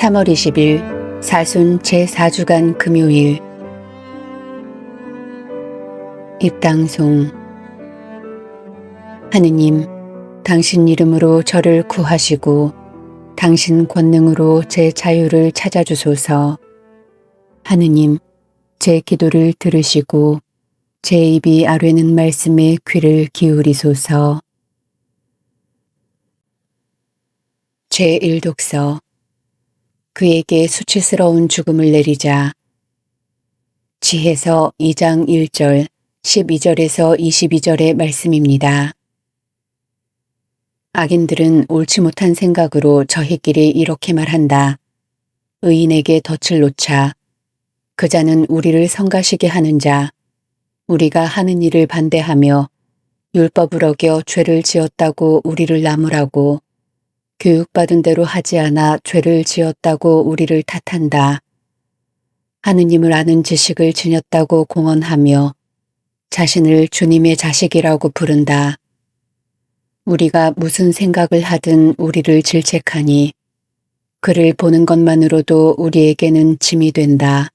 3월 20일 사순 제4주간 금요일 입당송. 하느님, 당신 이름으로 저를 구하시고 당신 권능으로 제 자유를 찾아주소서. 하느님, 제 기도를 들으시고 제 입이 아뢰는 말씀에 귀를 기울이소서. 제1독서. 그에게 수치스러운 죽음을 내리자. 지해서 2장 1절, 12절에서 22절의 말씀입니다. 악인들은 옳지 못한 생각으로 저희끼리 이렇게 말한다. 의인에게 덫을 놓자. 그 자는 우리를 성가시게 하는 자. 우리가 하는 일을 반대하며 율법을 어겨 죄를 지었다고 우리를 나무라고, 교육받은 대로 하지 않아 죄를 지었다고 우리를 탓한다. 하느님을 아는 지식을 지녔다고 공언하며 자신을 주님의 자식이라고 부른다. 우리가 무슨 생각을 하든 우리를 질책하니 그를 보는 것만으로도 우리에게는 짐이 된다.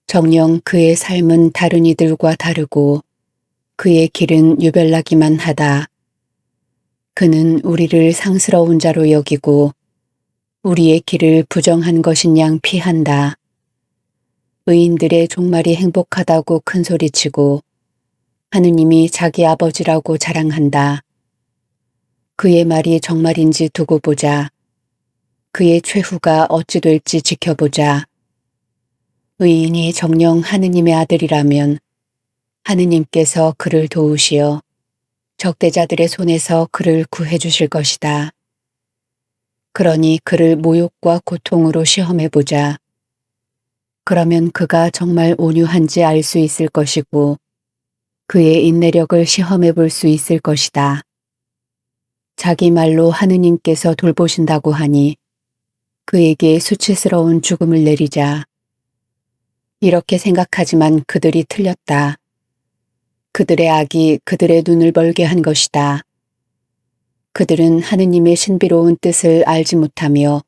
정녕 그의 삶은 다른 이들과 다르고 그의 길은 유별나기만 하다. 그는 우리를 상스러운 자로 여기고 우리의 길을 부정한 것인 양 피한다. 의인들의 종말이 행복하다고 큰소리치고 하느님이 자기 아버지라고 자랑한다. 그의 말이 정말인지 두고 보자. 그의 최후가 어찌 될지 지켜보자. 의인이 정녕 하느님의 아들이라면 하느님께서 그를 도우시어 적대자들의 손에서 그를 구해 주실 것이다. 그러니 그를 모욕과 고통으로 시험해 보자. 그러면 그가 정말 온유한지 알 수 있을 것이고 그의 인내력을 시험해 볼 수 있을 것이다. 자기 말로 하느님께서 돌보신다고 하니 그에게 수치스러운 죽음을 내리자. 이렇게 생각하지만 그들이 틀렸다. 그들의 악이 그들의 눈을 벌게 한 것이다. 그들은 하느님의 신비로운 뜻을 알지 못하며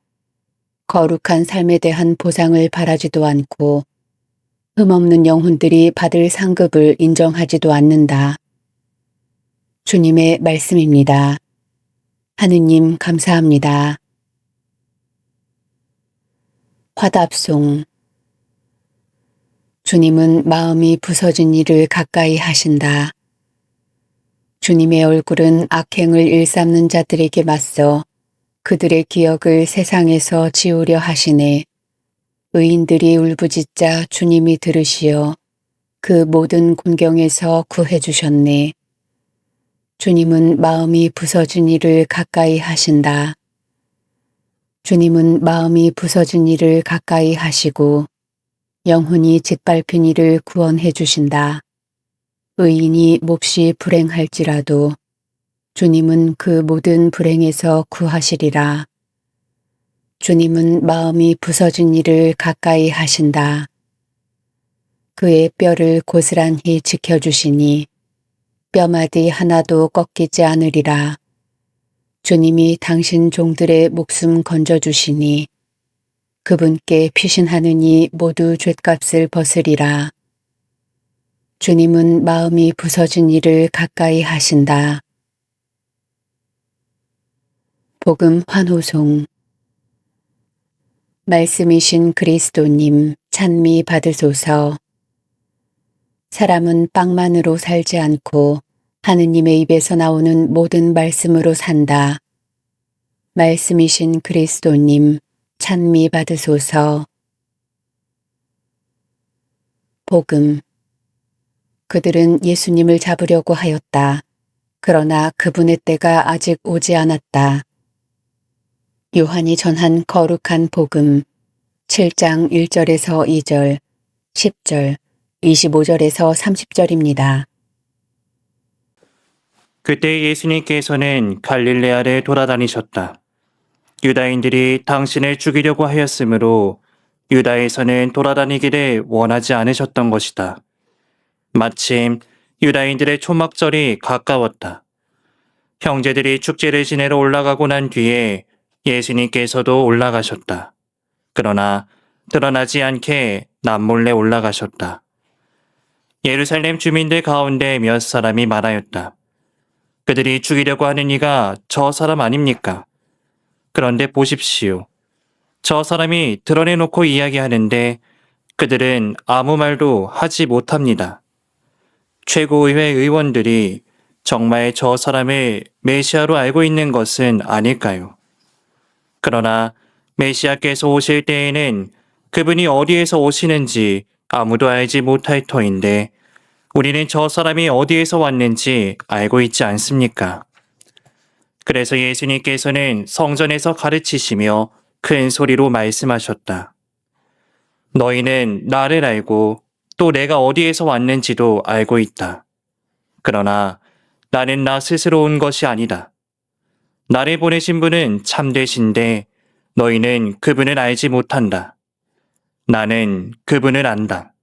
거룩한 삶에 대한 보상을 바라지도 않고 흠없는 영혼들이 받을 상급을 인정하지도 않는다. 주님의 말씀입니다. 하느님 감사합니다. 화답송. 주님은 마음이 부서진 이를 가까이 하신다. 주님의 얼굴은 악행을 일삼는 자들에게 맞서 그들의 기억을 세상에서 지우려 하시네. 의인들이 울부짖자 주님이 들으시어 그 모든 곤경에서 구해 주셨네. 주님은 마음이 부서진 이를 가까이 하신다. 주님은 마음이 부서진 이를 가까이 하시고 영혼이 짓밟힌 이를 구원해 주신다. 의인이 몹시 불행할지라도 주님은 그 모든 불행에서 구하시리라. 주님은 마음이 부서진 이를 가까이 하신다. 그의 뼈를 고스란히 지켜주시니 뼈마디 하나도 꺾이지 않으리라. 주님이 당신 종들의 목숨 건져주시니 그분께 피신하느니 모두 죗값을 벗으리라. 주님은 마음이 부서진 이를 가까이 하신다. 복음 환호송. 말씀이신 그리스도님 찬미 받으소서. 사람은 빵만으로 살지 않고 하느님의 입에서 나오는 모든 말씀으로 산다. 말씀이신 그리스도님 찬미 받으소서. 복음. 그들은 예수님을 잡으려고 하였다. 그러나 그분의 때가 아직 오지 않았다. 요한이 전한 거룩한 복음 7장 1절에서 2절, 10절, 25절에서 30절입니다. 그때 예수님께서는 갈릴레아를 돌아다니셨다. 유다인들이 당신을 죽이려고 하였으므로 유다에서는 돌아다니기를 원하지 않으셨던 것이다. 마침 유다인들의 초막절이 가까웠다. 형제들이 축제를 지내러 올라가고 난 뒤에 예수님께서도 올라가셨다. 그러나 드러나지 않게 남몰래 올라가셨다. 예루살렘 주민들 가운데 몇 사람이 말하였다. 그들이 죽이려고 하는 이가 저 사람 아닙니까? 그런데 보십시오. 저 사람이 드러내놓고 이야기하는데 그들은 아무 말도 하지 못합니다. 최고의회 의원들이 정말 저 사람을 메시아로 알고 있는 것은 아닐까요? 그러나 메시아께서 오실 때에는 그분이 어디에서 오시는지 아무도 알지 못할 터인데 우리는 저 사람이 어디에서 왔는지 알고 있지 않습니까? 그래서 예수님께서는 성전에서 가르치시며 큰 소리로 말씀하셨다. 너희는 나를 알고 또 내가 어디에서 왔는지도 알고 있다. 그러나 나는 나 스스로 온 것이 아니다. 나를 보내신 분은 참되신데 너희는 그분을 알지 못한다. 나는 그분을 안다.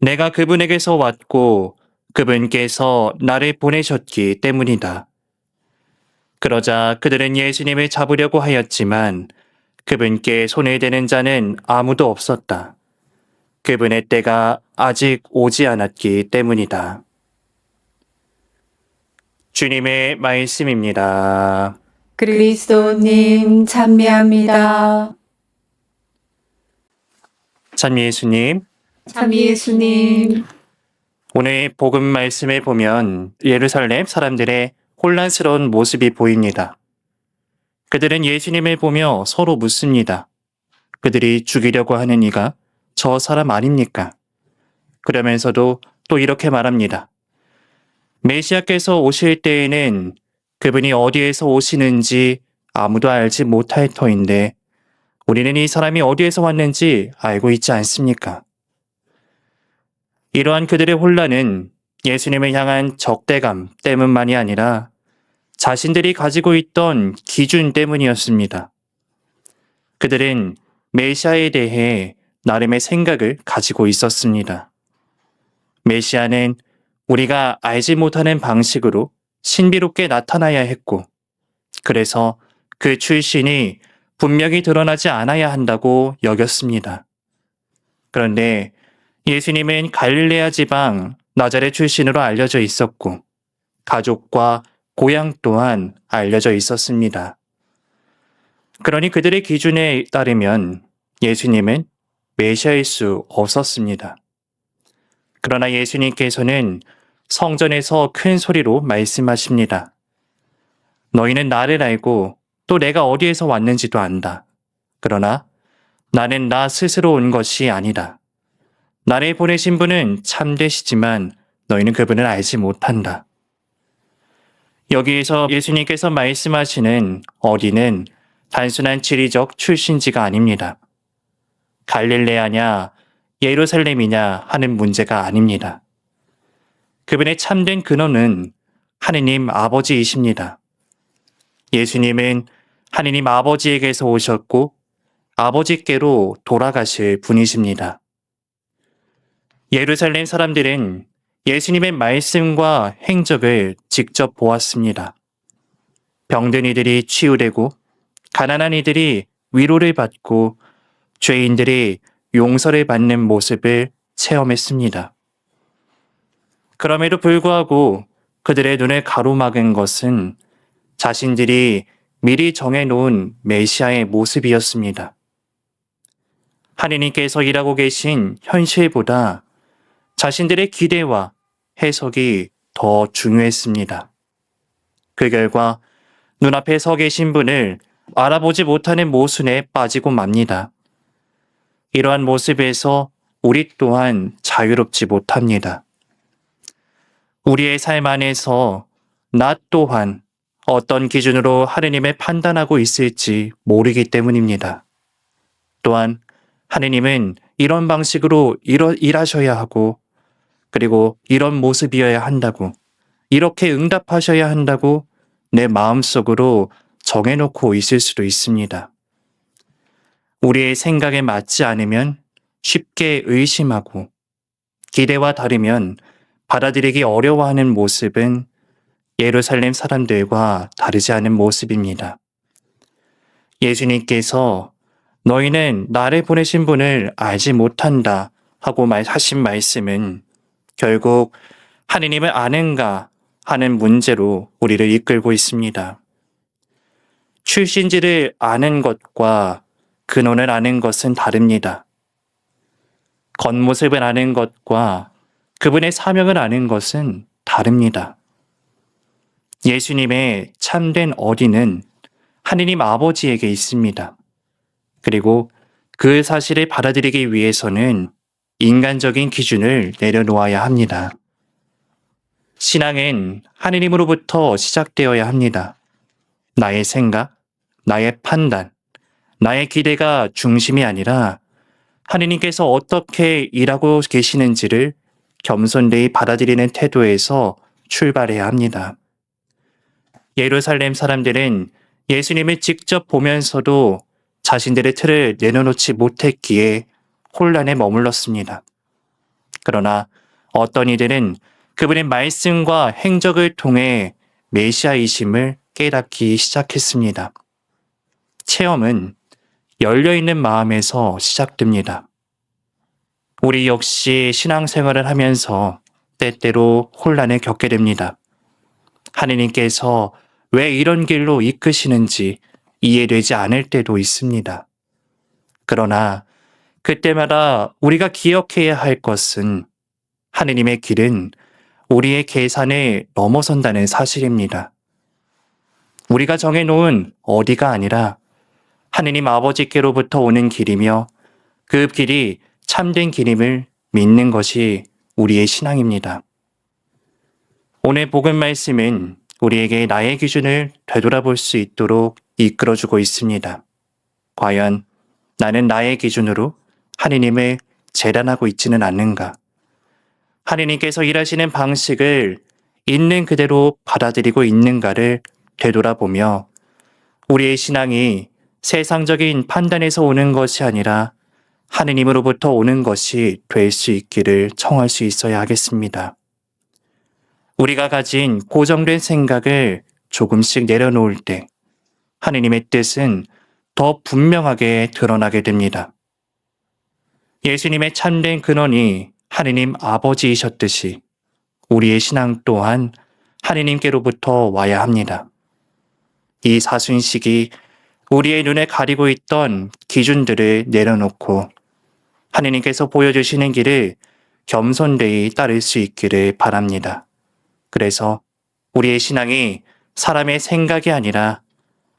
내가 그분에게서 왔고 그분께서 나를 보내셨기 때문이다. 그러자 그들은 예수님을 잡으려고 하였지만 그분께 손을 대는 자는 아무도 없었다. 그분의 때가 아직 오지 않았기 때문이다. 주님의 말씀입니다. 그리스도님 찬미합니다. 참 예수님, 참 예수님. 오늘 복음 말씀을 보면 예루살렘 사람들의 혼란스러운 모습이 보입니다. 그들은 예수님을 보며 서로 묻습니다. 그들이 죽이려고 하는 이가 저 사람 아닙니까? 그러면서도 또 이렇게 말합니다. 메시아께서 오실 때에는 그분이 어디에서 오시는지 아무도 알지 못할 터인데 우리는 이 사람이 어디에서 왔는지 알고 있지 않습니까? 이러한 그들의 혼란은 예수님을 향한 적대감 때문만이 아니라 자신들이 가지고 있던 기준 때문이었습니다. 그들은 메시아에 대해 나름의 생각을 가지고 있었습니다. 메시아는 우리가 알지 못하는 방식으로 신비롭게 나타나야 했고, 그래서 그 출신이 분명히 드러나지 않아야 한다고 여겼습니다. 그런데 예수님은 갈릴레아 지방 나자렛 출신으로 알려져 있었고, 가족과 고향 또한 알려져 있었습니다. 그러니 그들의 기준에 따르면 예수님은 메시아일 수 없었습니다. 그러나 예수님께서는 성전에서 큰 소리로 말씀하십니다. 너희는 나를 알고 또 내가 어디에서 왔는지도 안다. 그러나 나는 나 스스로 온 것이 아니다. 나를 보내신 분은 참되시지만 너희는 그분을 알지 못한다. 여기에서 예수님께서 말씀하시는 어디는 단순한 지리적 출신지가 아닙니다. 갈릴레아냐 예루살렘이냐 하는 문제가 아닙니다. 그분의 참된 근원은 하느님 아버지이십니다. 예수님은 하느님 아버지에게서 오셨고 아버지께로 돌아가실 분이십니다. 예루살렘 사람들은 예수님의 말씀과 행적을 직접 보았습니다. 병든 이들이 치유되고 가난한 이들이 위로를 받고 죄인들이 용서를 받는 모습을 체험했습니다. 그럼에도 불구하고 그들의 눈을 가로막은 것은 자신들이 미리 정해놓은 메시아의 모습이었습니다. 하느님께서 일하고 계신 현실보다 자신들의 기대와 해석이 더 중요했습니다. 그 결과 눈앞에 서 계신 분을 알아보지 못하는 모순에 빠지고 맙니다. 이러한 모습에서 우리 또한 자유롭지 못합니다. 우리의 삶 안에서 나 또한 어떤 기준으로 하느님을 판단하고 있을지 모르기 때문입니다. 또한 하느님은 이런 방식으로 일하셔야 하고 그리고 이런 모습이어야 한다고 이렇게 응답하셔야 한다고 내 마음속으로 정해놓고 있을 수도 있습니다. 우리의 생각에 맞지 않으면 쉽게 의심하고 기대와 다르면 받아들이기 어려워하는 모습은 예루살렘 사람들과 다르지 않은 모습입니다. 예수님께서 너희는 나를 보내신 분을 알지 못한다 하고 하신 말씀은 결국 하느님을 아는가 하는 문제로 우리를 이끌고 있습니다. 출신지를 아는 것과 근원을 아는 것은 다릅니다. 겉모습을 아는 것과 그분의 사명을 아는 것은 다릅니다. 예수님의 참된 어디는 하느님 아버지에게 있습니다. 그리고 그 사실을 받아들이기 위해서는 인간적인 기준을 내려놓아야 합니다. 신앙은 하느님으로부터 시작되어야 합니다. 나의 생각, 나의 판단, 나의 기대가 중심이 아니라 하느님께서 어떻게 일하고 계시는지를 겸손되이 받아들이는 태도에서 출발해야 합니다. 예루살렘 사람들은 예수님을 직접 보면서도 자신들의 틀을 내려놓지 못했기에 혼란에 머물렀습니다. 그러나 어떤 이들은 그분의 말씀과 행적을 통해 메시아이심을 깨닫기 시작했습니다. 체험은 열려있는 마음에서 시작됩니다. 우리 역시 신앙생활을 하면서 때때로 혼란을 겪게 됩니다. 하느님께서 왜 이런 길로 이끄시는지 이해되지 않을 때도 있습니다. 그러나 그때마다 우리가 기억해야 할 것은 하느님의 길은 우리의 계산을 넘어선다는 사실입니다. 우리가 정해놓은 어디가 아니라 하느님 아버지께로부터 오는 길이며 그 길이 참된 길임을 믿는 것이 우리의 신앙입니다. 오늘 복음 말씀은 우리에게 나의 기준을 되돌아볼 수 있도록 이끌어주고 있습니다. 과연 나는 나의 기준으로 하느님을 재단하고 있지는 않는가? 하느님께서 일하시는 방식을 있는 그대로 받아들이고 있는가를 되돌아보며 우리의 신앙이 세상적인 판단에서 오는 것이 아니라 하느님으로부터 오는 것이 될 수 있기를 청할 수 있어야 하겠습니다. 우리가 가진 고정된 생각을 조금씩 내려놓을 때 하느님의 뜻은 더 분명하게 드러나게 됩니다. 예수님의 참된 근원이 하느님 아버지이셨듯이 우리의 신앙 또한 하느님께로부터 와야 합니다. 이 사순식이 우리의 눈에 가리고 있던 기준들을 내려놓고 하느님께서 보여주시는 길을 겸손되이 따를 수 있기를 바랍니다. 그래서 우리의 신앙이 사람의 생각이 아니라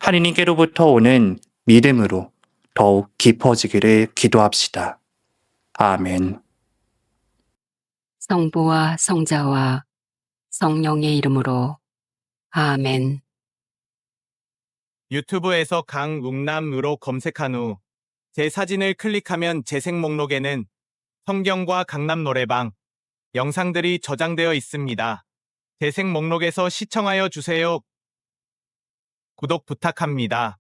하느님께로부터 오는 믿음으로 더욱 깊어지기를 기도합시다. 아멘. 성부와 성자와 성령의 이름으로 아멘. 유튜브에서 강웅남으로 검색한 후 제 사진을 클릭하면 재생 목록에는 성경과 강남 노래방 영상들이 저장되어 있습니다. 재생 목록에서 시청하여 주세요. 구독 부탁합니다.